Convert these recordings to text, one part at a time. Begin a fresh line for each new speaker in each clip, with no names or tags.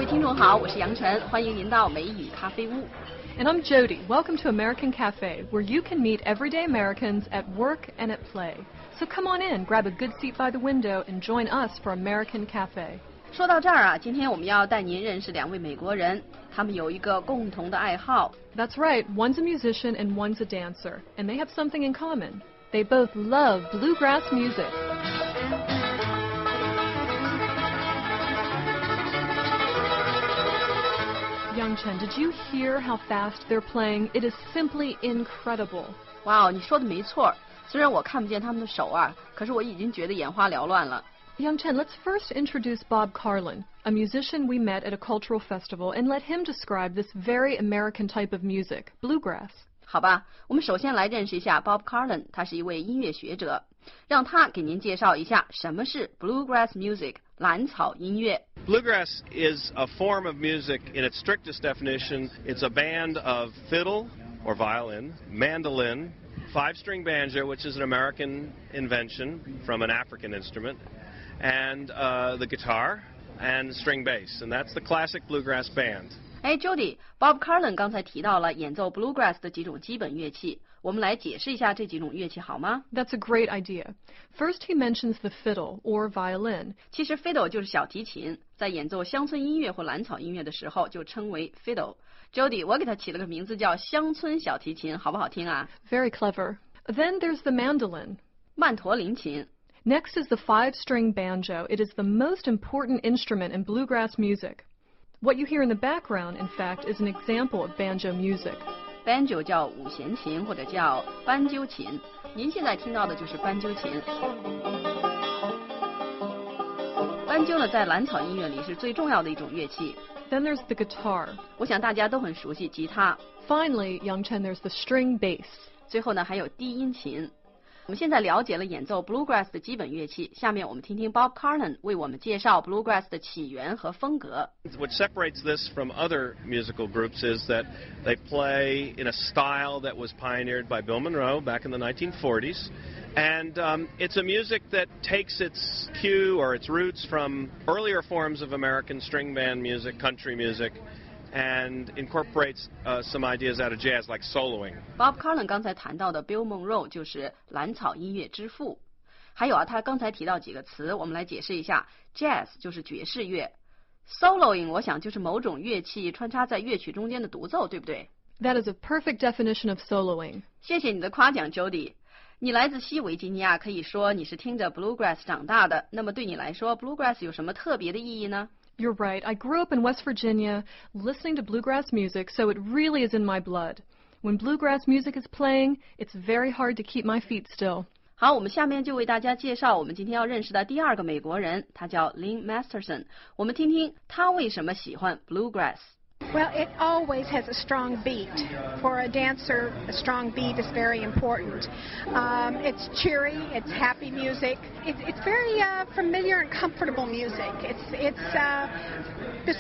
听众好，我是杨晨，欢迎您到美语咖啡屋。
And I'm Jody. Welcome to American Cafe, where you can meet everyday Americans at work and at play. So come on in, grab a good seat by the window, and join us for American Cafe.
说到这儿啊，今天我们要带您认识两位美国人，他们有一个共同的爱好。
That's right. One's a musician and one's a dancer, and they have something in common. They both love bluegrass music. Young Chen, did you hear how fast they're playing? It is simply incredible.
哇，你说的没错，虽然我看不见他们的手啊，可是我已经觉得眼花缭乱了。
Young Chen, let's first introduce Bob Carlin, a musician we met at a cultural festival, and let him describe this very American type of music, bluegrass.
好吧，我们首先来认识一下 Bob Carlin， 他是一位音乐学者，让他给您介绍一下什么是 Bluegrass music， 兰草音乐。
Bluegrass is a form of music in its strictest definition. It's a band of fiddle or violin, mandolin, five-string banjo, which is an American invention from an African instrument, and the guitar and string bass, and that's the classic bluegrass band.
哎 Jody，Bob Carlin 刚才提到了演奏 Bluegrass 的几种基本乐器，我们来解释一下这几种乐器好吗？
That's a great idea. First, he mentions the fiddle or violin.
其实 fiddle 就是小提琴，在演奏乡村音乐或兰草音乐的时候就称为 fiddle。Jody， 我给它起了个名字叫乡村小提琴，好不好听啊？
Very clever. Then there's the mandolin.
曼陀林琴。
Next is the five-string banjo. It is the most important instrument in bluegrass music. What you hear in the background, in fact, is an example of banjo music.
Banjo 叫五弦琴或者叫斑鸠琴，您现在听到的就是斑鸠琴。斑鸠呢，在兰草音乐里是最重要的一种乐器。
Then there's the guitar.
我想大家都很熟悉吉他。
Finally, Young Chen, there's the string bass.
最后呢，还有低音琴。我们现在了解了演奏 Bluegrass 的基本乐器，下面我们听听 Bob Carlin 为我们介绍 Bluegrass 的起源和风格。
What separates this from other musical groups is that they play in a style that was pioneered by Bill Monroe back in the 1940s. And it's a music that takes its cue or its roots from earlier forms of American string band music, country music.And incorporates some ideas out of jazz, like soloing.
Bob Carlin 刚才谈到的 Bill Monroe 就是兰草音乐之父。还有啊，他刚才提到几个词，我们来解释一下。Jazz 就是爵士乐 ，soloing 我想就是某种乐器穿插在乐曲中间的独奏，对不对？
That is a perfect definition of soloing.
谢谢你的夸奖 ，Jody。你来自西维吉尼亚，可以说你是听着 Bluegrass 长大的。那么对你来说 ，Bluegrass 有什么特别的意义呢
？You're right. I grew up in West Virginia listening to bluegrass music, so it really is in my blood. When bluegrass music is playing, it's very hard to keep my feet still.
好，我们下面就为大家介绍我们今天要认识的第二个美国人，他叫 Lynn Masterson。我们听听他为什么喜欢 bluegrass。Well,
it always has a strong beat. For a dancer, a strong beat is very important. It's cheery, it's happy music. It's very familiar and comfortable music. It's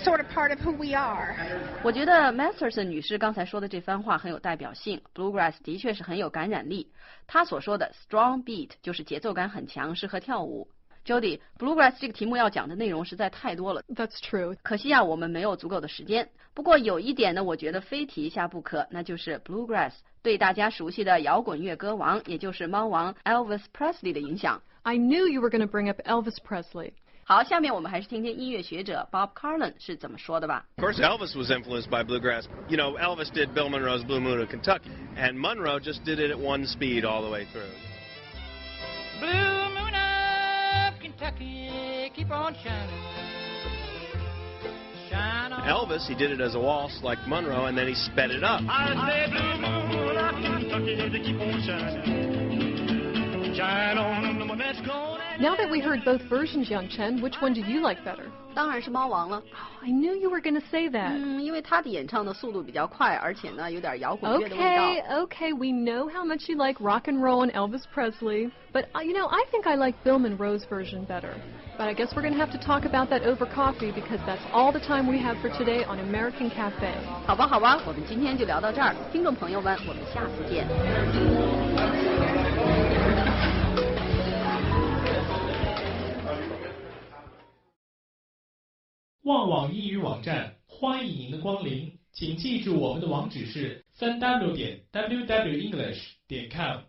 sort of part of who we are.
我觉得 Masterson 女士刚才说的这番话很有代表性。Bluegrass 的确是很有感染力。她所说的 strong beat 就是节奏感很强，适合跳舞。Jody, Bluegrass 这个题目要讲的内容实在太多了。
That's true.
可惜啊，我们没有足够的时间。不过有一点呢，我觉得非提一下不可，那就是 Bluegrass 对大家熟悉的摇滚乐歌王，也就是猫王 Elvis Presley 的影响。
I knew you were going to bring up Elvis Presley.
好，下面我们还是听听音乐学者 Bob Carlin 是怎么说的吧。
Of course, Elvis was influenced by bluegrass. You know, Elvis did Bill Monroe's Blue Moon of Kentucky, and Monroe just did it at one speed all the way through.
Blue Moon of Kentucky, keep on shining. Shine on.
Elvis, he did it as a waltz like Monroe, and then he sped it up.
I say Blue Moon of Kentucky, keep on shining. Shine on when that's gone.
Now that we heard both versions, Young Chen, which one do you like better?
当然是猫王了。
I knew you were going to say that.
因为他的演唱的速度比较快，而且呢有点摇滚乐的味道。
Okay, we know how much you like rock and roll and Elvis Presley, but I think I like Bill Monroe's version better. But I guess we're going to have to talk about that over coffee because that's all the time we have for today on American Cafe.
好吧，我们今天就聊到这儿，听众朋友们，我们下次见。
旺旺英语网站，欢迎您的光临，请记住我们的网址是3w.wwenglish.com。